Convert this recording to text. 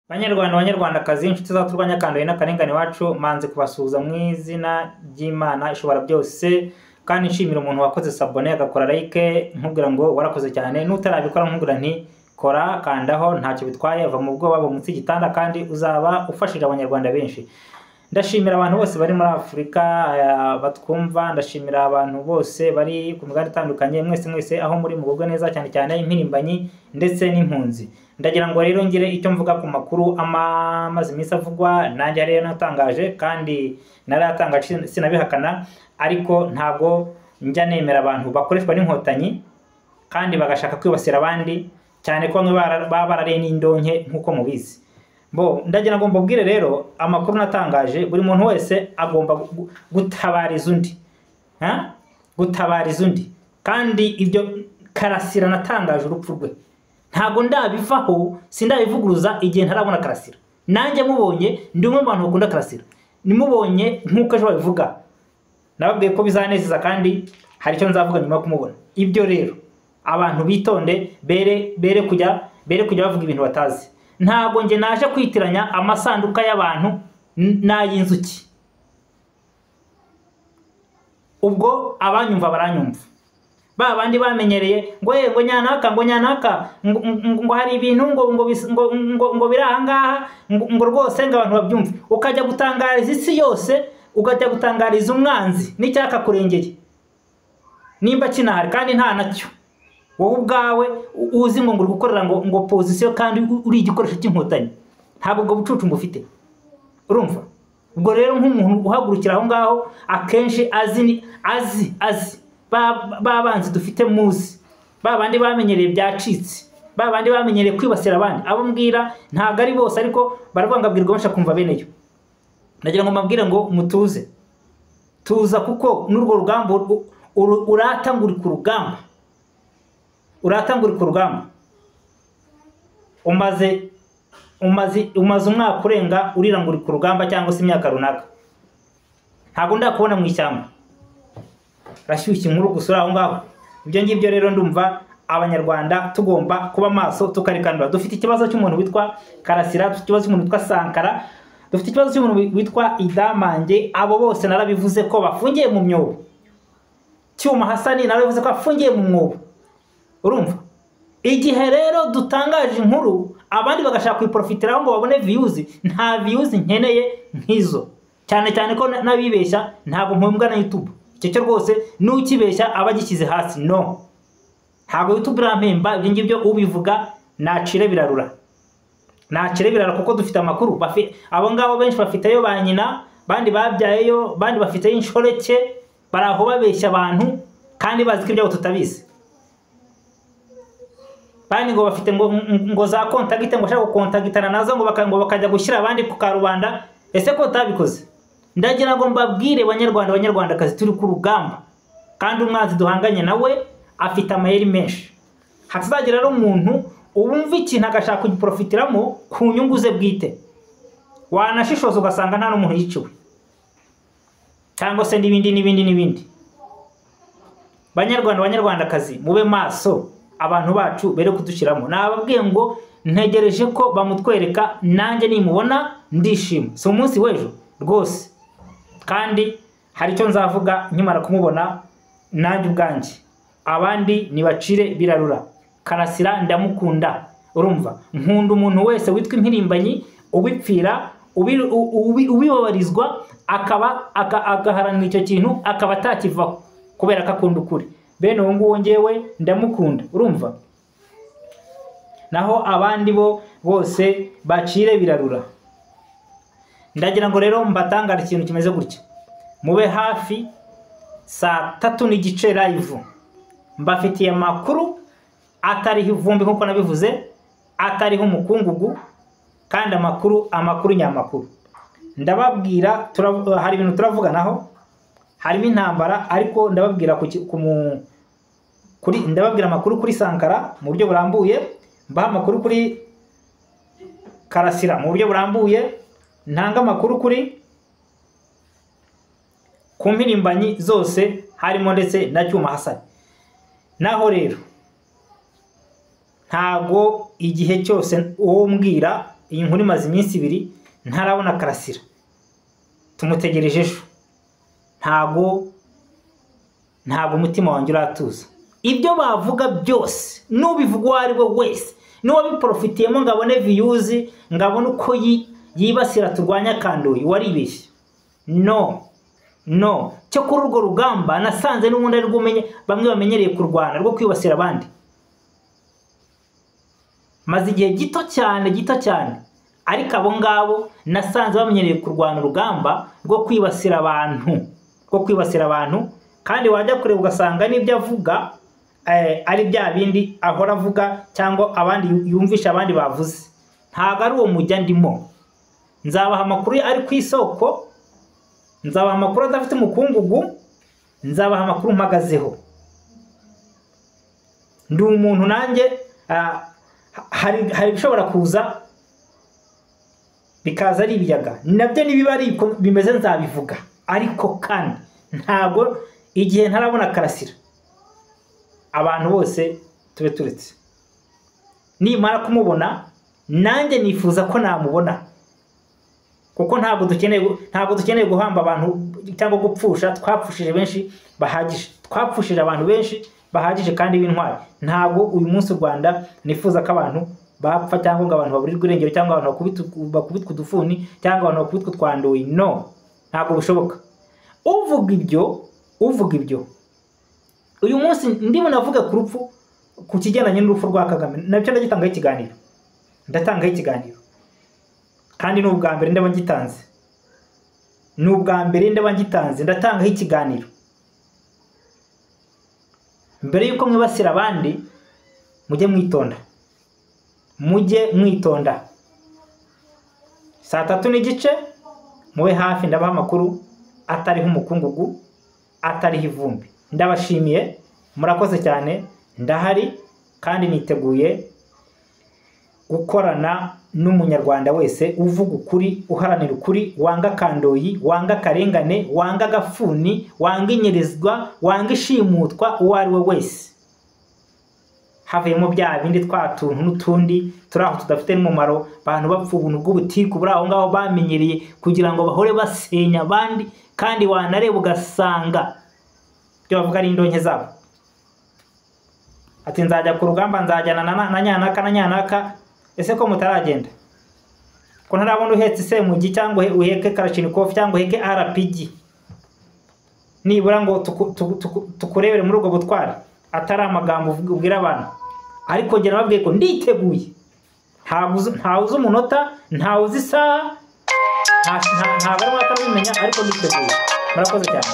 Banyarwandakazi inshuti zacu turwanya kandoye n'akarengane wacu manze kubasuhuza mu izina ry'Imana ishobora byose kandi nshimira umuntu wakoze sabone agakora like nkubwira ngo warakoze cyane n'utarabikora nkubwira nti kora kandaho ntacyo bitwaye ava mu bwo babo munsi gitanda kandi uzaba ufashije abanyarwanda benshi. Ndashimira abantu bose bari muri Afrika batwumva, ndashimira abantu bose bari ku migabane itandukanye, mwese aho muri mugubwe neza cyane cyane impirimbanyi ndetse n'impunzi. Ndagira ngo rero ngire icyo mvuga ku makuru amaze iminsi avugwa, nanjye rero natangaje kandi naratangaje sinabihakana, ariko ntago njya nemera abantu bakoreshwa n'inkotanyi kandi bagashaka kwibasira abandi cyane ko baba barareye n'indonke nkuko mubizi. Ndagira ngo mbabwire rero amakuru natangaje, buri muntu wese agomba gutabariza undi, gutabariza undi, kandi ibyo Karasira natangaje urupfu rwe ntago ndabivaho, sindabivuguruza igihe ntarabona Karasira. Nanjye mubonye ndi umwe mu bantu bakunda Karasira, nimubonye nkuko ejo babivuga, nababwiye ko bizanezeza kandi hari icyo nzavuga nyuma yo kumubona. Ibyo rero abantu bitonde, bere kujya bavuga ibintu batazi. Ntago nge naje kwitiranya amasanduka y'abantu n'ay'inzuki. Ubwo abanyumva baranyumva, babandi bamenyereye ngo nyanaka ngo hari ibintu ngo birahangaha ngo rwose ngo abantu babyumve, ukajya gutangariza isi yose, ukajya gutangariza umwanzi n'icyaka kurengeye nimba kinahari kandi nta nacyo. Wowe ubwawe uzi ngo nguri gukorera ngo position kandi uri igikoresho cy'inkotanyi, ntabwo ubwo bucucu ngufite. Urumva? Ubwo rero nk'umuntu uhagurukira aho ngaho akenshi azi babanzi dufite muzi, babandi bamenyereye byacitse, babandi bamenyereye kwibasira abandi, abo mbwira ntago ari bose ariko barabangabwirwa basha kumva beneyo. Ndagira ngo mbabwire ngo mutuze, tuza kuko n'urwo rugamba uratangura ku rugamba, umaze umwaka urenga urirangura ku rugamba cyangwa se imyaka runaka. Ntago ndakubona mu ishyamba rashyushye inkuru gusura aho ngaho. Ibyo ngibyo rero ndumva abanyarwanda tugomba kuba maso tukarikanura. Dufite ikibazo cy'umuntu witwa Karasira, dufite ikibazo cy'umuntu witwa Sankara, dufite ikibazo cy'umuntu witwa Idamange. Abo bose narabivuze ko bafungiye mu myobo. Cyuma Hasani narabivuze ko afungiye mu mwobo. Urumva? Igihe rero dutangaje inkuru abandi bagashaka kwiprofitiraho ngo babone views, nta views nkeneye nkizo. Cyane ko nabibeshya ntago mpumbwa na YouTube. Icyo cyo rwose n'ukibeshya abagishyize hasi. No, ntago YouTube rampemba. Ibyo ngibyo ubivuga nacire birarura, kuko dufite amakuru. Abo ngabo benshi bafiteyo ba nyina, bandi babyayeyo, bandi bafiteyo inshoreke, baraho babeshya abantu kandi bazi ko ibyo tutabizi. Bandi ngo bafite ngo za contact, ngo bashaka gukontagitana nazo ngo bakajya gushyira abandi ku karubanda. Ese ko tabikoze? Ndagira ngo mbabwire banyarwandakazi turi ku rugamba kandi umwanzi duhanganye nawe afite amayeri menshi. Hatazagira rero umuntu ubumva ikintu agashaka kugiprofitiramo ku nyungu ze bwite, wanashishoza ugasanga nta n'umuntu yiciwe cyangwa se n'ibindi. Banyarwandakazi mube maso, abantu bacu bere kudushyiramo. Nababwiye ngo ntegereje ko bamutwereka, nanjye nimubona ndishima. Si umunsi w'ejo rwose, kandi hari icyo nzavuga nkimara kumubona nanjye ubwanjye. Abandi nibacire birarura. Karasira ndamukunda. Urumva? Nkunda umuntu wese witwa impirimbanyi, ubipfira, ubibabarizwa, agaharanira icyo kintu akaba atakivaho kubera ko akunda ukuri. Bene uwo nguwo ngewe ndamukunda. Urumva? Naho abandi bose bacire birarura. Ndagira ngo rero mbatangara ikintu kimeze gutya. Mube hafi saa 3:30 live. Mbafitiye amakuru atariho ivumbi nkuko nabivuze, atariho umukungugu, kandi amakuru nyamakuru. Ndababwira hari ibintu turavuganaho, harimo intambara, ariko ndababwira ndababwira amakuru kuri Sankara mu buryo burambuye, mbaha amakuru kuri Karasira mu buryo burambuye, ntanga amakuru ku mpirimbanyi zose harimo ndetse na Cyuma Hasani. Naho rero ntago igihe cyose uwo mbwira iyi nkuru imaze iminsi 2 ntarabona Karasira, tumutegereje ejo. Ntago umutima wanjye uratuza. Ibyo bavuga byose nubivuga wari we wese nuwo biprofitiyemo ngabone views, ngabone uko yibasira turwanya Kandoyi, waribeshye. No cyo kuri urwo rugamba nasanze n'ubundi ari gumenye bamwe bamenyereye kurwana rwo kwibasira abandi. Maze igihe gito cyane ariko abo ngabo nasanze bamenyereye kurwana urugamba rwo kwibasira abantu, kandi wajya kureba ugasanga n'ibyo avuga ari bya bindi ahora avuga cyangwa abandi yumvisha abandi bavuze. Ntago ari uwo mujya ndimo. Nzabaha amakuru ari ku isoko, nzabaha amakuru adafite umukungugu, nzabaha amakuru mpagazeho. Ndi umuntu nanjye hari bishobora kuza bikaza ari ibiyaga, nabyo nibiba ari bimeze nzabivuga. Ariko kandi ntago igihe ntarabona Karasira abantu bose tube turetse. Nimara kumubona nanjye nifuza ko namubona, kuko ntago dukeneye guhamba abantu cyangwa gupfusha. Twapfushije benshi bahagije, twapfushije abantu benshi bahagije kandi b'intwari. Ntago uyu munsi u Rwanda nifuza ko abantu bapfa cyangwa ngo abantu baburirwe irengero cyangwa abantu bakubitwa udufuni cyangwa abantu bakubitwa twandoyi. Ntago bishoboka. Uvuga ibyo uyu munsi ndimo navuga ku rupfu, ku kigendanye n'urupfu rwa Kagame, nabyo ndagitangaho ikiganiro. Ndatangaho ikiganiro kandi n'ubwa mbere ndaba ngitanze, ndatangaho ikiganiro. Mbere yuko mwibasira abandi mujye mwitonda. Saa 3:30 mube hafi, ndabaha amakuru atariho umukungugu, atariho ivumbi. Ndabashimiye, murakoze cyane. Ndahari kandi niteguye gukorana n'umunyarwanda wese uvuga ukuri, uharanira ukuri, wanga Kandoyi, wanga karengane, wanga gafuni, wanga inyerezwa, wanga ishimutwa uwo ari we wese. Havuyemo bya bindi twatuntu n'utundi turaho tudafite n'umumaro, abantu bapfa ubuntu bw'ubutiku buri aho ngaho bamenyereye kugira ngo bahore basenya abandi, kandi wanareba ugasanga byo bavuga ari indonke zabo. Ati nzajya ku rugamba, nzajyana na nyanaka. Ese ko mutaragenda? Ko ntarabona uhetse Semugi cyangwa uheke Karashinikov cyangwa uheke RPG? Nibura ngo tukurebere muri ubwo butwari, atari amagambo ubwira abantu. Ariko ngira nababwiye ko nditeguye. Ntawuzi umunota, ntawuzi isaha, nta bari batabimenya, ariko nditeguye. Murakoze cyane.